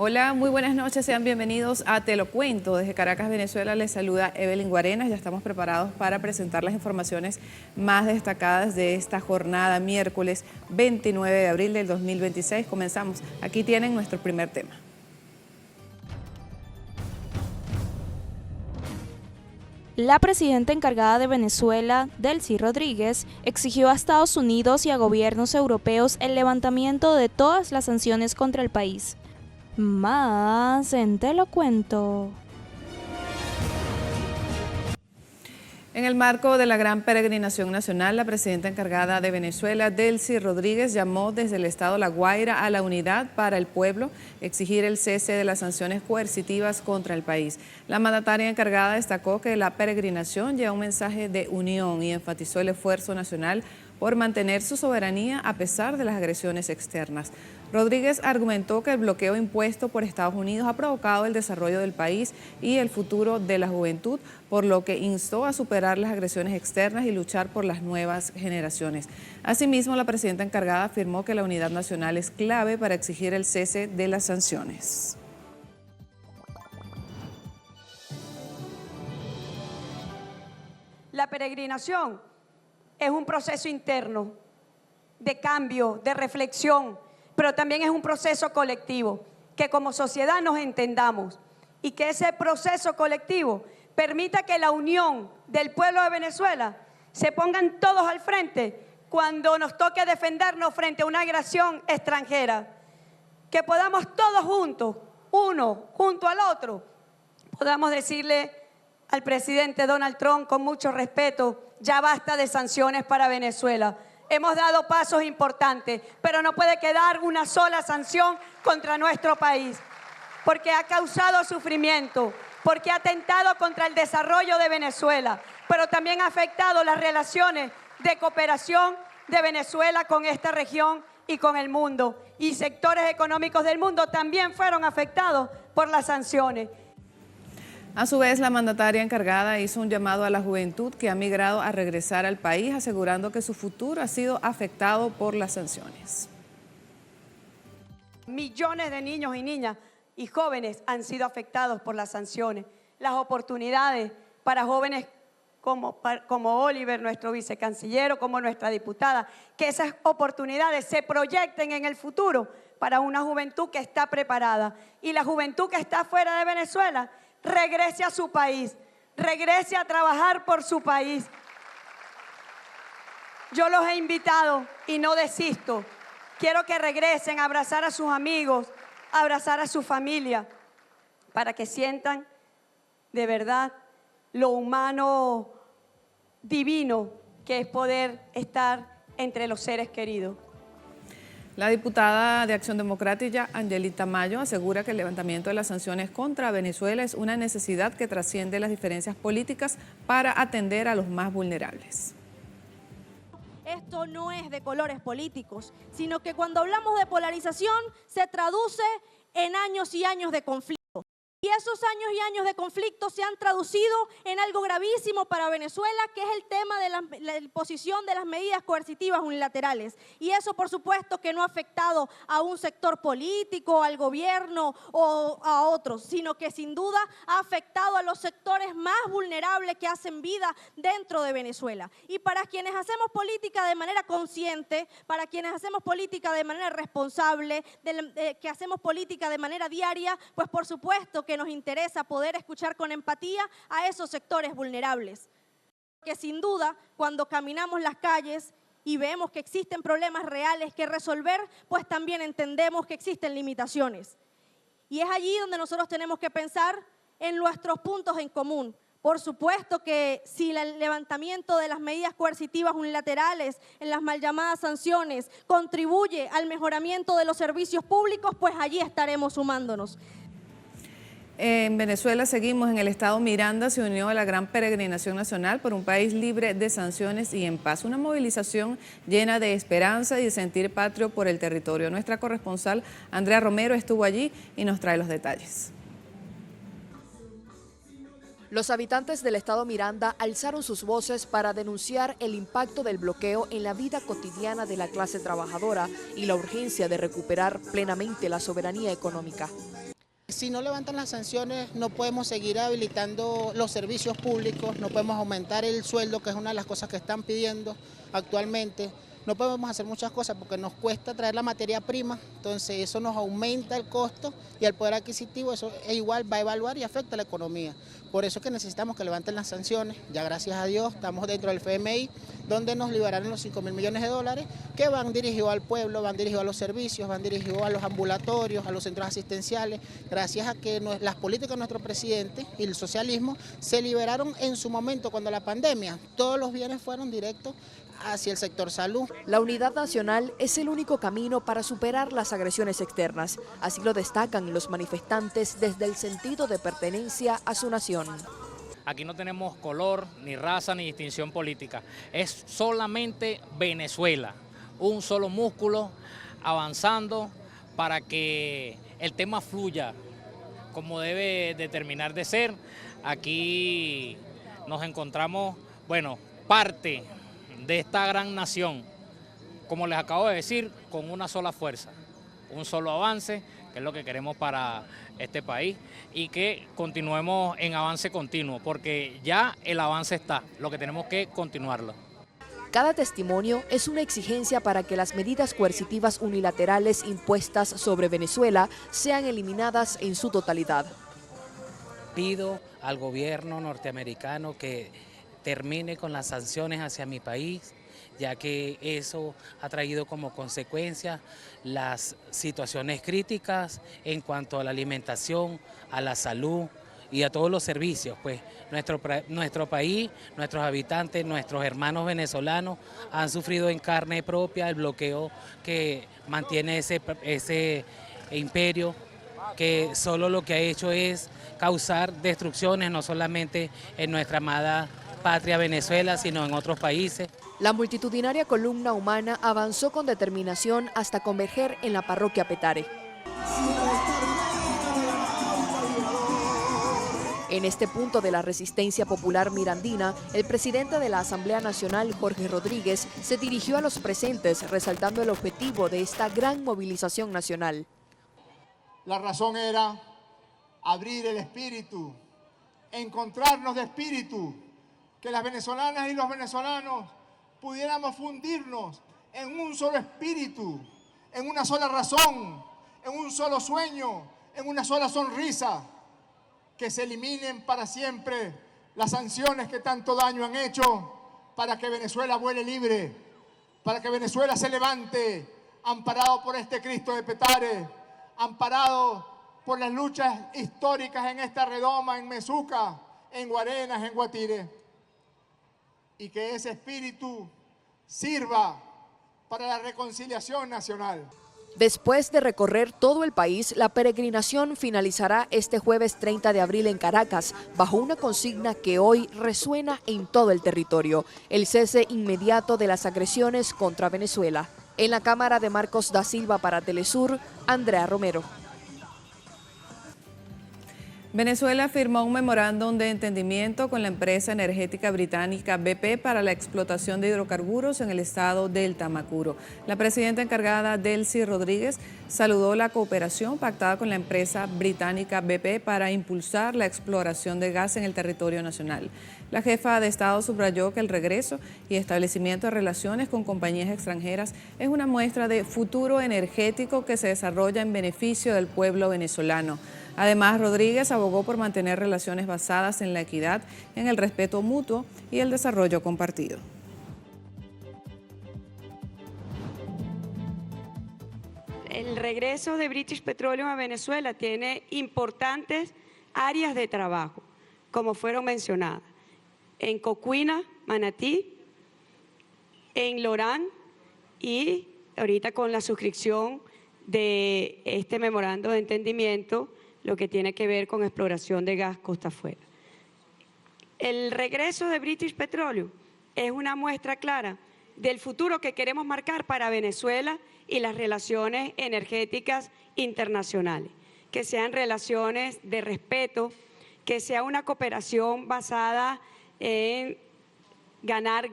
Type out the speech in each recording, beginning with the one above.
Hola, muy buenas noches, sean bienvenidos a Te lo cuento. Desde Caracas, Venezuela, les saluda Evelyn Guarenas. Ya estamos preparados para presentar las informaciones más destacadas de esta jornada, miércoles 29 de abril del 2026. Comenzamos. Aquí tienen nuestro primer tema. La presidenta encargada de Venezuela, Delcy Rodríguez, exigió a Estados Unidos y a gobiernos europeos el levantamiento de todas las sanciones contra el país. Más en Te lo cuento. En el marco de la gran peregrinación nacional, la presidenta encargada de Venezuela, Delcy Rodríguez, llamó desde el estado La Guaira a la unidad para el pueblo, exigir el cese de las sanciones coercitivas contra el país. La mandataria encargada destacó que la peregrinación lleva un mensaje de unión y enfatizó el esfuerzo nacional por mantener su soberanía a pesar de las agresiones externas. Rodríguez argumentó que el bloqueo impuesto por Estados Unidos ha provocado el desarrollo del país y el futuro de la juventud, por lo que instó a superar las agresiones externas y luchar por las nuevas generaciones. Asimismo, la presidenta encargada afirmó que la unidad nacional es clave para exigir el cese de las sanciones. La peregrinación es un proceso interno de cambio, de reflexión, pero también es un proceso colectivo, que como sociedad nos entendamos y que ese proceso colectivo permita que la unión del pueblo de Venezuela se pongan todos al frente cuando nos toque defendernos frente a una agresión extranjera, que podamos todos juntos, uno junto al otro, podamos decirle al presidente Donald Trump con mucho respeto: ya basta de sanciones para Venezuela. Hemos dado pasos importantes, pero no puede quedar una sola sanción contra nuestro país, porque ha causado sufrimiento, porque ha atentado contra el desarrollo de Venezuela, pero también ha afectado las relaciones de cooperación de Venezuela con esta región y con el mundo. Y sectores económicos del mundo también fueron afectados por las sanciones. A su vez, la mandataria encargada hizo un llamado a la juventud que ha migrado a regresar al país, asegurando que su futuro ha sido afectado por las sanciones. Millones de niños y niñas y jóvenes han sido afectados por las sanciones. Las oportunidades para jóvenes como Oliver, nuestro vicecanciller, como nuestra diputada, que esas oportunidades se proyecten en el futuro para una juventud que está preparada. Y la juventud que está fuera de Venezuela regrese a su país, regrese a trabajar por su país. Yo los he invitado y no desisto. Quiero que regresen a abrazar a sus amigos, a abrazar a su familia, para que sientan de verdad lo humano divino que es poder estar entre los seres queridos. La diputada de Acción Democrática, Angelita Mayo, asegura que el levantamiento de las sanciones contra Venezuela es una necesidad que trasciende las diferencias políticas para atender a los más vulnerables. Esto no es de colores políticos, sino que cuando hablamos de polarización se traduce en años y años de conflicto. Y esos años y años de conflicto se han traducido en algo gravísimo para Venezuela, que es el tema de la imposición de las medidas coercitivas unilaterales. Y eso, por supuesto, que no ha afectado a un sector político, al gobierno o a otros, sino que sin duda ha afectado a los sectores más vulnerables que hacen vida dentro de Venezuela. Y para quienes hacemos política de manera consciente, para quienes hacemos política de manera responsable, que hacemos política de manera diaria, pues por supuesto que nos interesa poder escuchar con empatía a esos sectores vulnerables. Que sin duda, cuando caminamos las calles y vemos que existen problemas reales que resolver, pues también entendemos que existen limitaciones. Y es allí donde nosotros tenemos que pensar en nuestros puntos en común. Por supuesto que si el levantamiento de las medidas coercitivas unilaterales en las mal llamadas sanciones contribuye al mejoramiento de los servicios públicos, pues allí estaremos sumándonos. En Venezuela seguimos. En el estado Miranda se unió a la gran peregrinación nacional por un país libre de sanciones y en paz. Una movilización llena de esperanza y de sentir patrio por el territorio. Nuestra corresponsal Andrea Romero estuvo allí y nos trae los detalles. Los habitantes del estado Miranda alzaron sus voces para denunciar el impacto del bloqueo en la vida cotidiana de la clase trabajadora y la urgencia de recuperar plenamente la soberanía económica. Si no levantan las sanciones, no podemos seguir habilitando los servicios públicos, no podemos aumentar el sueldo, que es una de las cosas que están pidiendo actualmente. No podemos hacer muchas cosas porque nos cuesta traer la materia prima, entonces eso nos aumenta el costo y el poder adquisitivo, eso igual va a evaluar y afecta a la economía. Por eso es que necesitamos que levanten las sanciones. Ya gracias a Dios estamos dentro del FMI, donde nos liberaron los 5.000 millones de dólares que van dirigidos al pueblo, van dirigidos a los servicios, van dirigidos a los ambulatorios, a los centros asistenciales, gracias a que las políticas de nuestro presidente y el socialismo se liberaron en su momento cuando la pandemia. Todos los bienes fueron directos hacia el sector salud. La unidad nacional es el único camino para superar las agresiones externas. Así lo destacan los manifestantes desde el sentido de pertenencia a su nación. Aquí no tenemos color, ni raza, ni distinción política. Es solamente Venezuela, un solo músculo avanzando para que el tema fluya como debe de terminar de ser. Aquí nos encontramos, parte de esta gran nación, como les acabo de decir, con una sola fuerza, un solo avance, que es lo que queremos para este país, y que continuemos en avance continuo, porque ya el avance está, lo que tenemos que continuarlo. Cada testimonio es una exigencia para que las medidas coercitivas unilaterales impuestas sobre Venezuela sean eliminadas en su totalidad. Pido al gobierno norteamericano que termine con las sanciones hacia mi país, ya que eso ha traído como consecuencia las situaciones críticas en cuanto a la alimentación, a la salud y a todos los servicios. Pues nuestro país, nuestros habitantes, nuestros hermanos venezolanos han sufrido en carne propia el bloqueo que mantiene ese imperio, que solo lo que ha hecho es causar destrucciones, no solamente en nuestra amada patria Venezuela, sino en otros países. La multitudinaria columna humana avanzó con determinación hasta converger en la parroquia Petare. En este punto de la resistencia popular mirandina, el presidente de la Asamblea Nacional, Jorge Rodríguez, se dirigió a los presentes resaltando el objetivo de esta gran movilización nacional. La razón era abrir el espíritu, encontrarnos de espíritu, que las venezolanas y los venezolanos pudiéramos fundirnos en un solo espíritu, en una sola razón, en un solo sueño, en una sola sonrisa, que se eliminen para siempre las sanciones que tanto daño han hecho, para que Venezuela vuele libre, para que Venezuela se levante, amparado por este Cristo de Petare, amparado por las luchas históricas en esta redoma, en Mezuca, en Guarenas, en Guatire. Y que ese espíritu sirva para la reconciliación nacional. Después de recorrer todo el país, la peregrinación finalizará este jueves 30 de abril en Caracas, bajo una consigna que hoy resuena en todo el territorio: el cese inmediato de las agresiones contra Venezuela. En la cámara de Marcos da Silva para Telesur, Andrea Romero. Venezuela firmó un memorándum de entendimiento con la empresa energética británica BP para la explotación de hidrocarburos en el estado del Tamacuro. La presidenta encargada, Delcy Rodríguez, saludó la cooperación pactada con la empresa británica BP para impulsar la exploración de gas en el territorio nacional. La jefa de Estado subrayó que el regreso y establecimiento de relaciones con compañías extranjeras es una muestra de futuro energético que se desarrolla en beneficio del pueblo venezolano. Además, Rodríguez abogó por mantener relaciones basadas en la equidad, en el respeto mutuo y el desarrollo compartido. El regreso de British Petroleum a Venezuela tiene importantes áreas de trabajo, como fueron mencionadas, en Cocuina, Manatí, en Lorán y ahorita con la suscripción de este memorando de entendimiento, lo que tiene que ver con exploración de gas costa afuera. El regreso de British Petroleum es una muestra clara del futuro que queremos marcar para Venezuela y las relaciones energéticas internacionales, que sean relaciones de respeto, que sea una cooperación basada en ganar,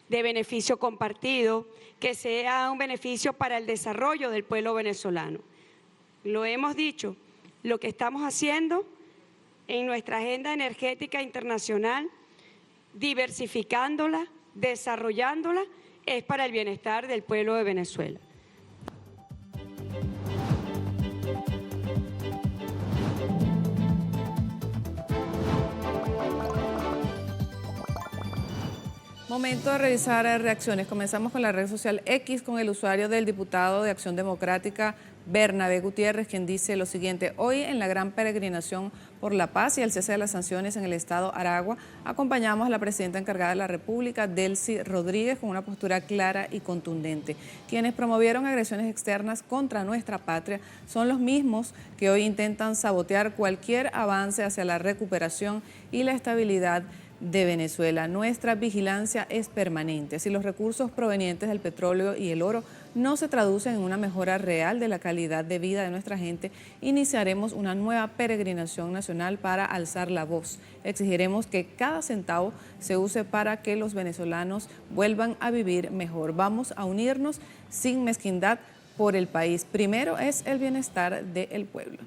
de beneficio compartido, que sea un beneficio para el desarrollo del pueblo venezolano. Lo hemos dicho, lo que estamos haciendo en nuestra agenda energética internacional, diversificándola, desarrollándola, es para el bienestar del pueblo de Venezuela. Momento de revisar reacciones. Comenzamos con la red social X con el usuario del diputado de Acción Democrática, Bernabé Gutiérrez, quien dice lo siguiente: hoy en la gran peregrinación por la paz y el cese de las sanciones en el estado Aragua, acompañamos a la presidenta encargada de la República, Delcy Rodríguez, con una postura clara y contundente. Quienes promovieron agresiones externas contra nuestra patria son los mismos que hoy intentan sabotear cualquier avance hacia la recuperación y la estabilidad de Venezuela. Nuestra vigilancia es permanente. Si los recursos provenientes del petróleo y el oro no se traducen en una mejora real de la calidad de vida de nuestra gente, iniciaremos una nueva peregrinación nacional para alzar la voz. Exigiremos que cada centavo se use para que los venezolanos vuelvan a vivir mejor. Vamos a unirnos sin mezquindad por el país. Primero es el bienestar del pueblo.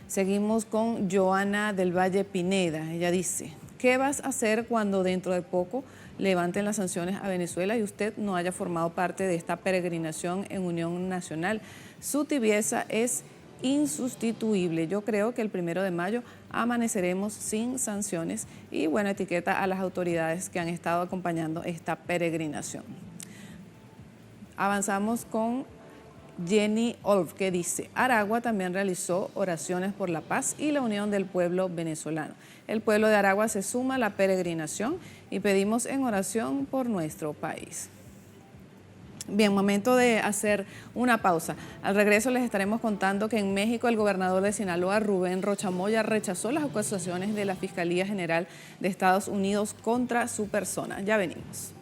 Seguimos con Joana del Valle Pineda. Ella dice: ¿qué vas a hacer cuando dentro de poco levanten las sanciones a Venezuela y usted no haya formado parte de esta peregrinación en unión nacional? Su tibieza es insustituible. Yo creo que el 1 de mayo amaneceremos sin sanciones, y buena etiqueta a las autoridades que han estado acompañando esta peregrinación. Avanzamos con Jenny Olf, que dice: Aragua también realizó oraciones por la paz y la unión del pueblo venezolano. El pueblo de Aragua se suma a la peregrinación y pedimos en oración por nuestro país. Bien, momento de hacer una pausa. Al regreso les estaremos contando que en México el gobernador de Sinaloa, Rubén Rocha Moya, rechazó las acusaciones de la Fiscalía General de Estados Unidos contra su persona. Ya venimos.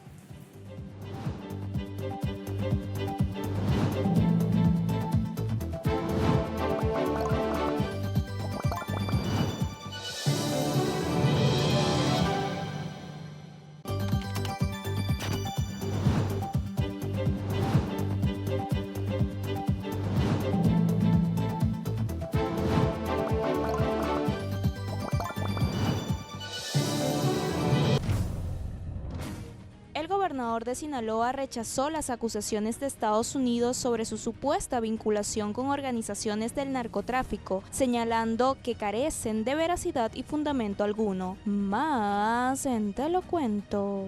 El gobernador de Sinaloa rechazó las acusaciones de Estados Unidos sobre su supuesta vinculación con organizaciones del narcotráfico, señalando que carecen de veracidad y fundamento alguno. Más en Te lo cuento.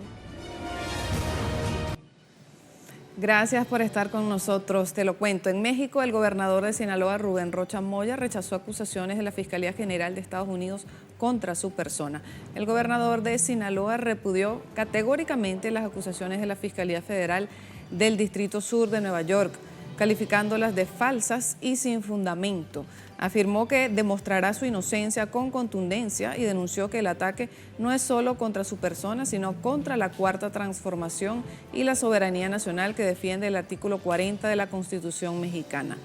Gracias por estar con nosotros. Te lo cuento. En México, el gobernador de Sinaloa, Rubén Rocha Moya, rechazó acusaciones de la Fiscalía General de Estados Unidos contra su persona. El gobernador de Sinaloa repudió categóricamente las acusaciones de la Fiscalía Federal del Distrito Sur de Nueva York, calificándolas de falsas y sin fundamento. Afirmó que demostrará su inocencia con contundencia y denunció que el ataque no es solo contra su persona, sino contra la Cuarta Transformación y la soberanía nacional que defiende el artículo 40 de la Constitución mexicana.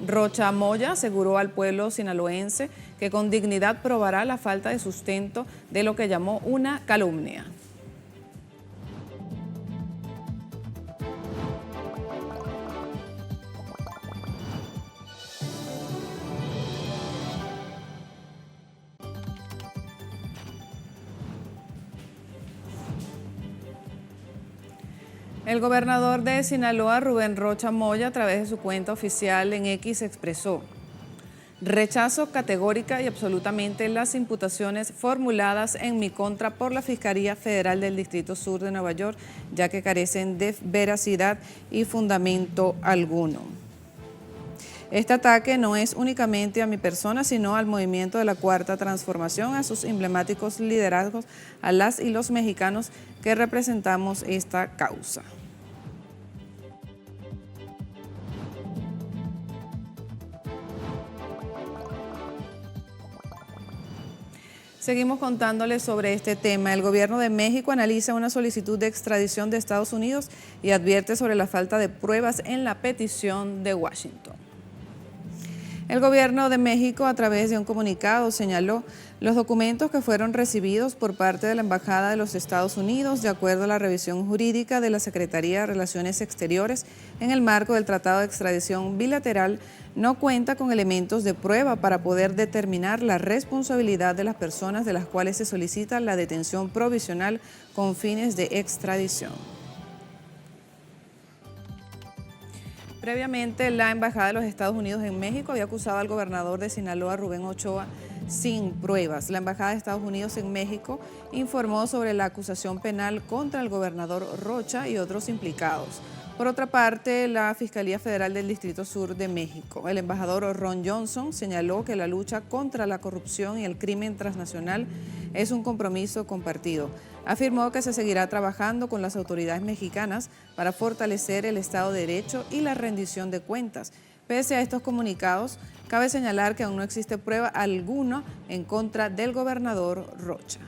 Rocha Moya aseguró al pueblo sinaloense que con dignidad probará la falta de sustento de lo que llamó una calumnia. El gobernador de Sinaloa, Rubén Rocha Moya, a través de su cuenta oficial en X, expresó: rechazo categórica y absolutamente las imputaciones formuladas en mi contra por la Fiscalía Federal del Distrito Sur de Nueva York, ya que carecen de veracidad y fundamento alguno. Este ataque no es únicamente a mi persona, sino al movimiento de la Cuarta Transformación, a sus emblemáticos liderazgos, a las y los mexicanos que representamos esta causa. Seguimos contándoles sobre este tema. El gobierno de México analiza una solicitud de extradición de Estados Unidos y advierte sobre la falta de pruebas en la petición de Washington. El gobierno de México, a través de un comunicado, señaló los documentos que fueron recibidos por parte de la Embajada de los Estados Unidos, de acuerdo a la revisión jurídica de la Secretaría de Relaciones Exteriores, en el marco del Tratado de Extradición Bilateral, no cuenta con elementos de prueba para poder determinar la responsabilidad de las personas de las cuales se solicita la detención provisional con fines de extradición. Previamente, la Embajada de los Estados Unidos en México había acusado al gobernador de Sinaloa, Rubén Ochoa, sin pruebas. La Embajada de Estados Unidos en México informó sobre la acusación penal contra el gobernador Rocha y otros implicados. Por otra parte, la Fiscalía Federal del Distrito Sur de México, el embajador Ron Johnson, señaló que la lucha contra la corrupción y el crimen transnacional es un compromiso compartido. Afirmó que se seguirá trabajando con las autoridades mexicanas para fortalecer el Estado de Derecho y la rendición de cuentas. Pese a estos comunicados, cabe señalar que aún no existe prueba alguna en contra del gobernador Rocha.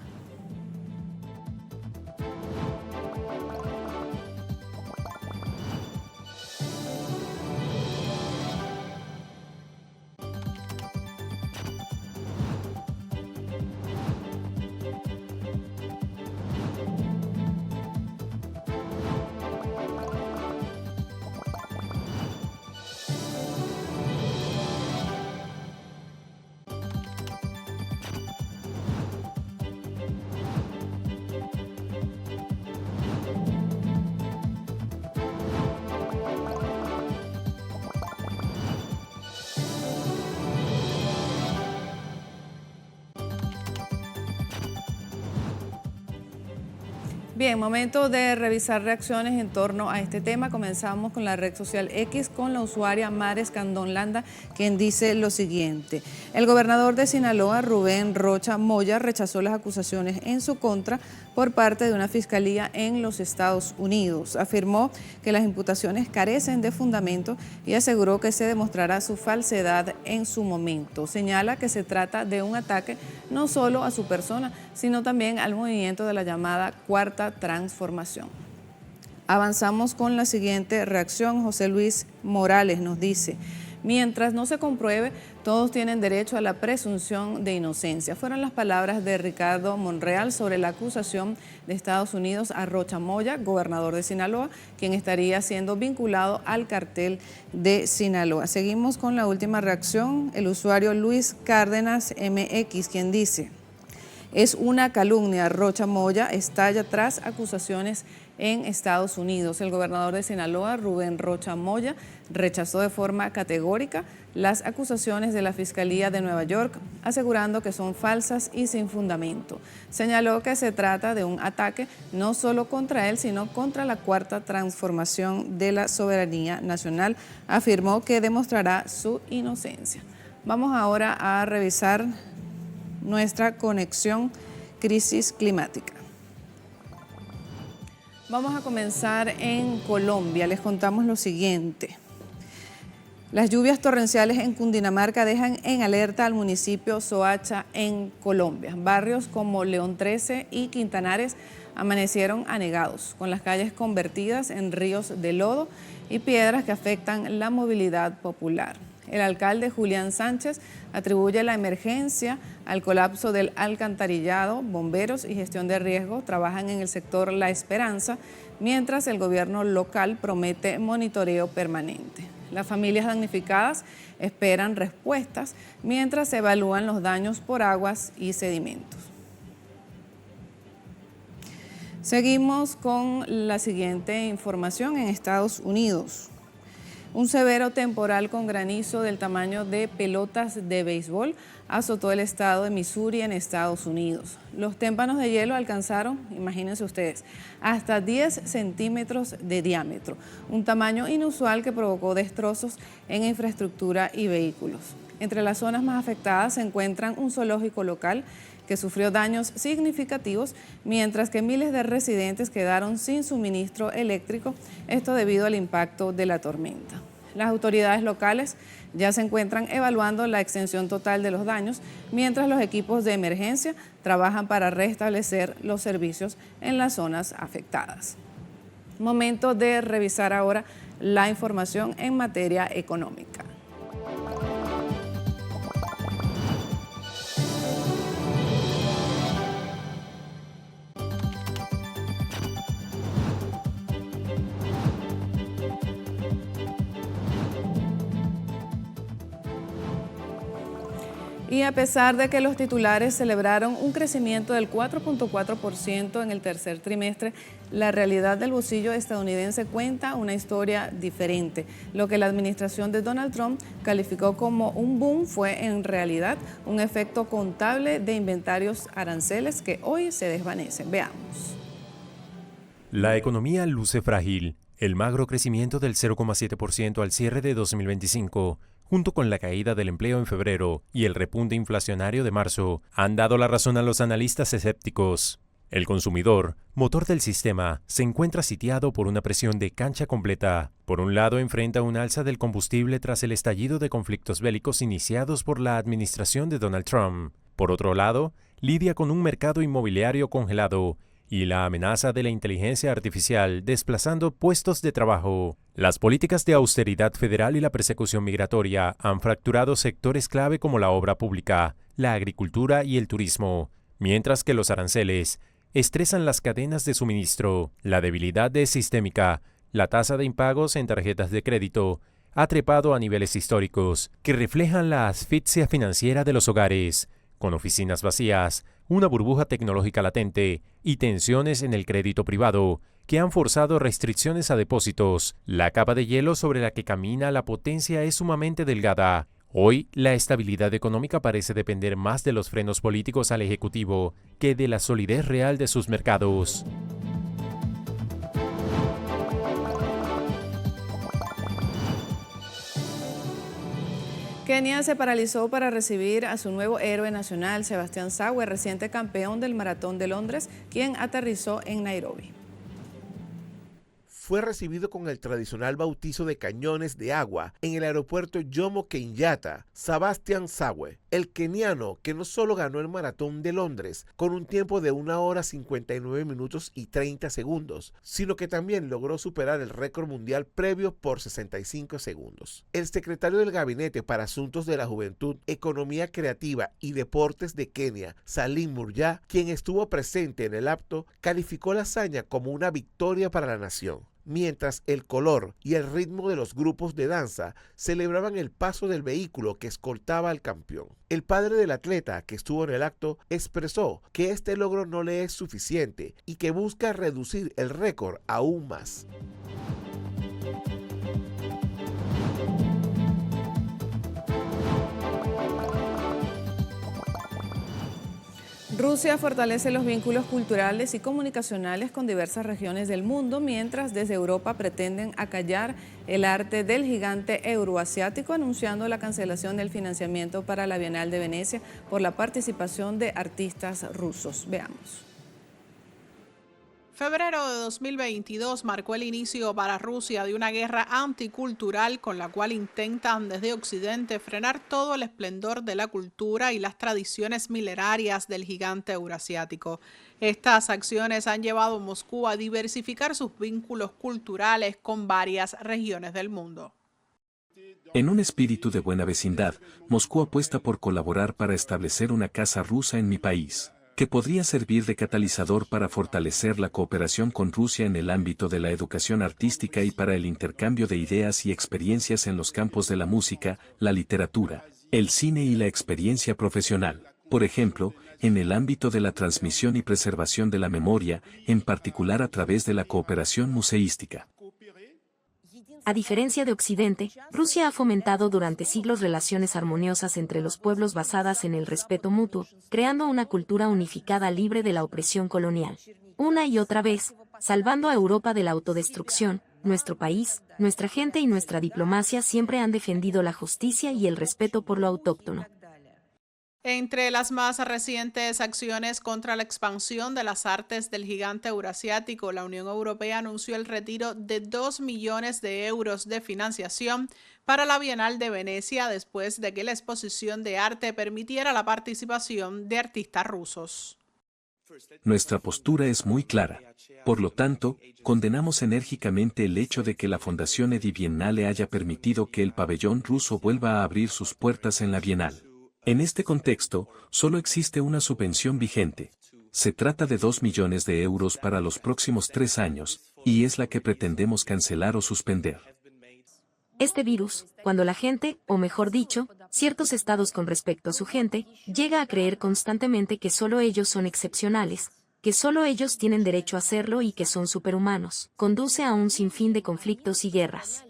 Bien, momento de revisar reacciones en torno a este tema. Comenzamos con la red social X, con la usuaria Mares Candón Landa, quien dice lo siguiente: el gobernador de Sinaloa, Rubén Rocha Moya, rechazó las acusaciones en su contra por parte de una fiscalía en los Estados Unidos. Afirmó que las imputaciones carecen de fundamento y aseguró que se demostrará su falsedad en su momento. Señala que se trata de un ataque no solo a su persona, sino también al movimiento de la llamada Cuarta Transformación. Avanzamos con la siguiente reacción. José Luis Morales nos dice: mientras no se compruebe, todos tienen derecho a la presunción de inocencia. Fueron las palabras de Ricardo Monreal sobre la acusación de Estados Unidos a Rocha Moya, gobernador de Sinaloa, quien estaría siendo vinculado al cartel de Sinaloa. Seguimos con la última reacción. El usuario Luis Cárdenas MX, quien dice: es una calumnia. Rocha Moya estalla tras acusaciones en Estados Unidos. El gobernador de Sinaloa, Rubén Rocha Moya, rechazó de forma categórica las acusaciones de la Fiscalía de Nueva York, asegurando que son falsas y sin fundamento. Señaló que se trata de un ataque no solo contra él, sino contra la Cuarta Transformación de la soberanía nacional. Afirmó que demostrará su inocencia. Vamos ahora a revisar nuestra conexión crisis climática. Vamos a comenzar en Colombia. Les contamos lo siguiente. Las lluvias torrenciales en Cundinamarca dejan en alerta al municipio Soacha en Colombia. Barrios como León 13 y Quintanares amanecieron anegados, con las calles convertidas en ríos de lodo y piedras que afectan la movilidad popular. El alcalde Julián Sánchez atribuye la emergencia al colapso del alcantarillado. Bomberos y gestión de riesgo trabajan en el sector La Esperanza, mientras el gobierno local promete monitoreo permanente. Las familias damnificadas esperan respuestas mientras se evalúan los daños por aguas y sedimentos. Seguimos con la siguiente información. En Estados Unidos, un severo temporal con granizo del tamaño de pelotas de béisbol azotó el estado de Missouri en Estados Unidos. Los témpanos de hielo alcanzaron, imagínense ustedes, hasta 10 centímetros de diámetro, un tamaño inusual que provocó destrozos en infraestructura y vehículos. Entre las zonas más afectadas se encuentran un zoológico local que sufrió daños significativos, mientras que miles de residentes quedaron sin suministro eléctrico, esto debido al impacto de la tormenta. Las autoridades locales ya se encuentran evaluando la extensión total de los daños, mientras los equipos de emergencia trabajan para restablecer los servicios en las zonas afectadas. Momento de revisar ahora la información en materia económica. Y a pesar de que los titulares celebraron un crecimiento del 4.4% en el tercer trimestre, la realidad del bolsillo estadounidense cuenta una historia diferente. Lo que la administración de Donald Trump calificó como un boom fue en realidad un efecto contable de inventarios aranceles que hoy se desvanecen. Veamos. La economía luce frágil. El magro crecimiento del 0,7% al cierre de 2025, junto con la caída del empleo en febrero y el repunte inflacionario de marzo, han dado la razón a los analistas escépticos. El consumidor, motor del sistema, se encuentra sitiado por una presión de cancha completa. Por un lado, enfrenta un alza del combustible tras el estallido de conflictos bélicos iniciados por la administración de Donald Trump. Por otro lado, lidia con un mercado inmobiliario congelado y la amenaza de la inteligencia artificial desplazando puestos de trabajo. Las políticas de austeridad federal y la persecución migratoria han fracturado sectores clave como la obra pública, la agricultura y el turismo, mientras que los aranceles estresan las cadenas de suministro. La debilidad sistémica, la tasa de impagos en tarjetas de crédito, ha trepado a niveles históricos que reflejan la asfixia financiera de los hogares, con oficinas vacías, una burbuja tecnológica latente y tensiones en el crédito privado que han forzado restricciones a depósitos. La capa de hielo sobre la que camina la potencia es sumamente delgada. Hoy, la estabilidad económica parece depender más de los frenos políticos al Ejecutivo que de la solidez real de sus mercados. Kenia se paralizó para recibir a su nuevo héroe nacional, Sebastián Sawe, reciente campeón del Maratón de Londres, quien aterrizó en Nairobi. Fue recibido con el tradicional bautizo de cañones de agua en el aeropuerto Jomo Kenyatta. Sebastián Sawe, el keniano que no solo ganó el Maratón de Londres con un tiempo de 1 hora 59 minutos y 30 segundos, sino que también logró superar el récord mundial previo por 65 segundos. El secretario del Gabinete para Asuntos de la Juventud, Economía Creativa y Deportes de Kenia, Salim Murya, quien estuvo presente en el acto, calificó la hazaña como una victoria para la nación. Mientras el color y el ritmo de los grupos de danza celebraban el paso del vehículo que escoltaba al campeón. El padre del atleta que estuvo en el acto expresó que este logro no le es suficiente y que busca reducir el récord aún más. Rusia fortalece los vínculos culturales y comunicacionales con diversas regiones del mundo, mientras desde Europa pretenden acallar el arte del gigante euroasiático, anunciando la cancelación del financiamiento para la Bienal de Venecia por la participación de artistas rusos. Veamos. Febrero de 2022 marcó el inicio para Rusia de una guerra anticultural con la cual intentan desde Occidente frenar todo el esplendor de la cultura y las tradiciones milenarias del gigante euroasiático. Estas acciones han llevado a Moscú a diversificar sus vínculos culturales con varias regiones del mundo. En un espíritu de buena vecindad, Moscú apuesta por colaborar para establecer una casa rusa en mi país, que podría servir de catalizador para fortalecer la cooperación con Rusia en el ámbito de la educación artística y para el intercambio de ideas y experiencias en los campos de la música, la literatura, el cine y la experiencia profesional. Por ejemplo, en el ámbito de la transmisión y preservación de la memoria, en particular a través de la cooperación museística. A diferencia de Occidente, Rusia ha fomentado durante siglos relaciones armoniosas entre los pueblos basadas en el respeto mutuo, creando una cultura unificada libre de la opresión colonial. Una y otra vez, salvando a Europa de la autodestrucción, nuestro país, nuestra gente y nuestra diplomacia siempre han defendido la justicia y el respeto por lo autóctono. Entre las más recientes acciones contra la expansión de las artes del gigante euroasiático, la Unión Europea anunció el retiro de 2 millones de euros de financiación para la Bienal de Venecia después de que la exposición de arte permitiera la participación de artistas rusos. Nuestra postura es muy clara. Por lo tanto, condenamos enérgicamente el hecho de que la Fundación Eddy Biennale haya permitido que el pabellón ruso vuelva a abrir sus puertas en la Bienal. En este contexto, solo existe una subvención vigente. Se trata de 2 millones de euros para los próximos 3 años, y es la que pretendemos cancelar o suspender. Este virus, cuando la gente, o mejor dicho, ciertos estados con respecto a su gente, llega a creer constantemente que solo ellos son excepcionales, que solo ellos tienen derecho a hacerlo y que son superhumanos, conduce a un sinfín de conflictos y guerras.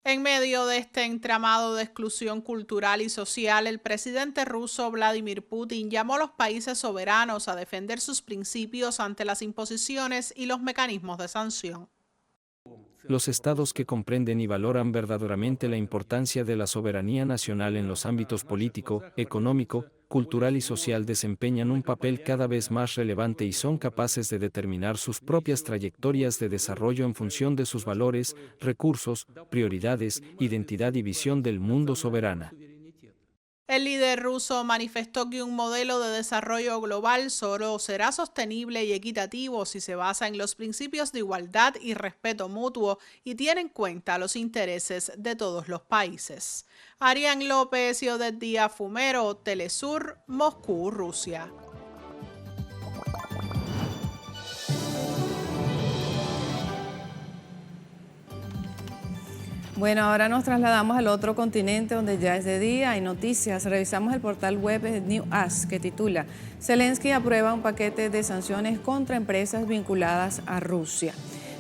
En medio de este entramado de exclusión cultural y social, el presidente ruso Vladimir Putin llamó a los países soberanos a defender sus principios ante las imposiciones y los mecanismos de sanción. Los estados que comprenden y valoran verdaderamente la importancia de la soberanía nacional en los ámbitos político, económico, cultural y social desempeñan un papel cada vez más relevante y son capaces de determinar sus propias trayectorias de desarrollo en función de sus valores, recursos, prioridades, identidad y visión del mundo soberana. El líder ruso manifestó que un modelo de desarrollo global solo será sostenible y equitativo si se basa en los principios de igualdad y respeto mutuo y tiene en cuenta los intereses de todos los países. Arián López y Odette Díaz Fumero, Telesur, Moscú, Rusia. Bueno, ahora nos trasladamos al otro continente donde ya es de día, hay noticias. Revisamos el portal web New As que titula Zelensky aprueba un paquete de sanciones contra empresas vinculadas a Rusia.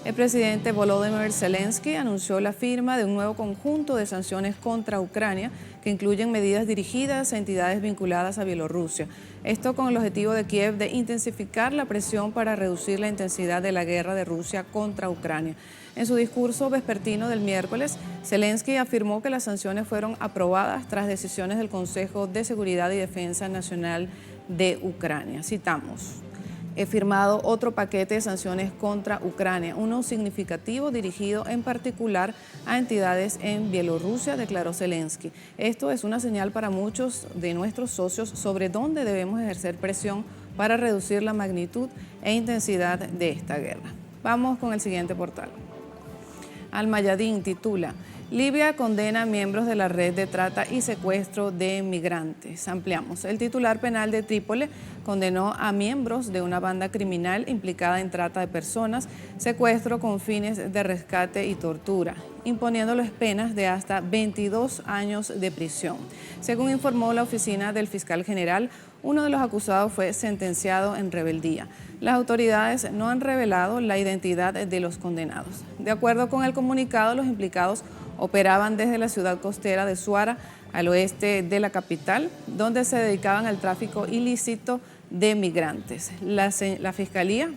El presidente Volodymyr Zelensky anunció la firma de un nuevo conjunto de sanciones contra Ucrania que incluyen medidas dirigidas a entidades vinculadas a Bielorrusia. Esto con el objetivo de Kiev de intensificar la presión para reducir la intensidad de la guerra de Rusia contra Ucrania. En su discurso vespertino del miércoles, Zelensky afirmó que las sanciones fueron aprobadas tras decisiones del Consejo de Seguridad y Defensa Nacional de Ucrania. Citamos: he firmado otro paquete de sanciones contra Ucrania, uno significativo dirigido en particular a entidades en Bielorrusia, declaró Zelensky. Esto es una señal para muchos de nuestros socios sobre dónde debemos ejercer presión para reducir la magnitud e intensidad de esta guerra. Vamos con el siguiente portal. Al-Mayadin titula: Libia condena a miembros de la red de trata y secuestro de migrantes. Ampliamos. El titular penal de Trípoli condenó a miembros de una banda criminal implicada en trata de personas, secuestro con fines de rescate y tortura, imponiéndoles penas de hasta 22 años de prisión. Según informó la oficina del fiscal general, uno de los acusados fue sentenciado en rebeldía. Las autoridades no han revelado la identidad de los condenados. De acuerdo con el comunicado, los implicados operaban desde la ciudad costera de Suara, al oeste de la capital, donde se dedicaban al tráfico ilícito de migrantes. La Fiscalía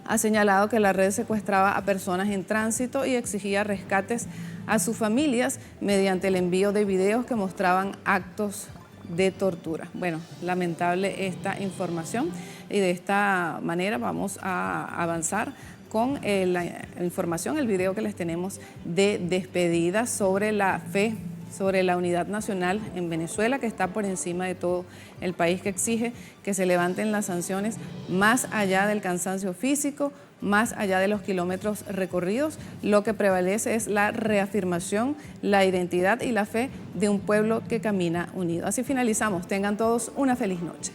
ha señalado que la red secuestraba a personas en tránsito y exigía rescates a sus familias mediante el envío de videos que mostraban actos de tortura. Bueno, lamentable esta información y de esta manera vamos a avanzar con la información, el video que les tenemos de despedida sobre la fe, sobre la unidad nacional en Venezuela, que está por encima de todo el país, que exige que se levanten las sanciones más allá del cansancio físico, más allá de los kilómetros recorridos. Lo que prevalece es la reafirmación, la identidad y la fe de un pueblo que camina unido. Así finalizamos. Tengan todos una feliz noche.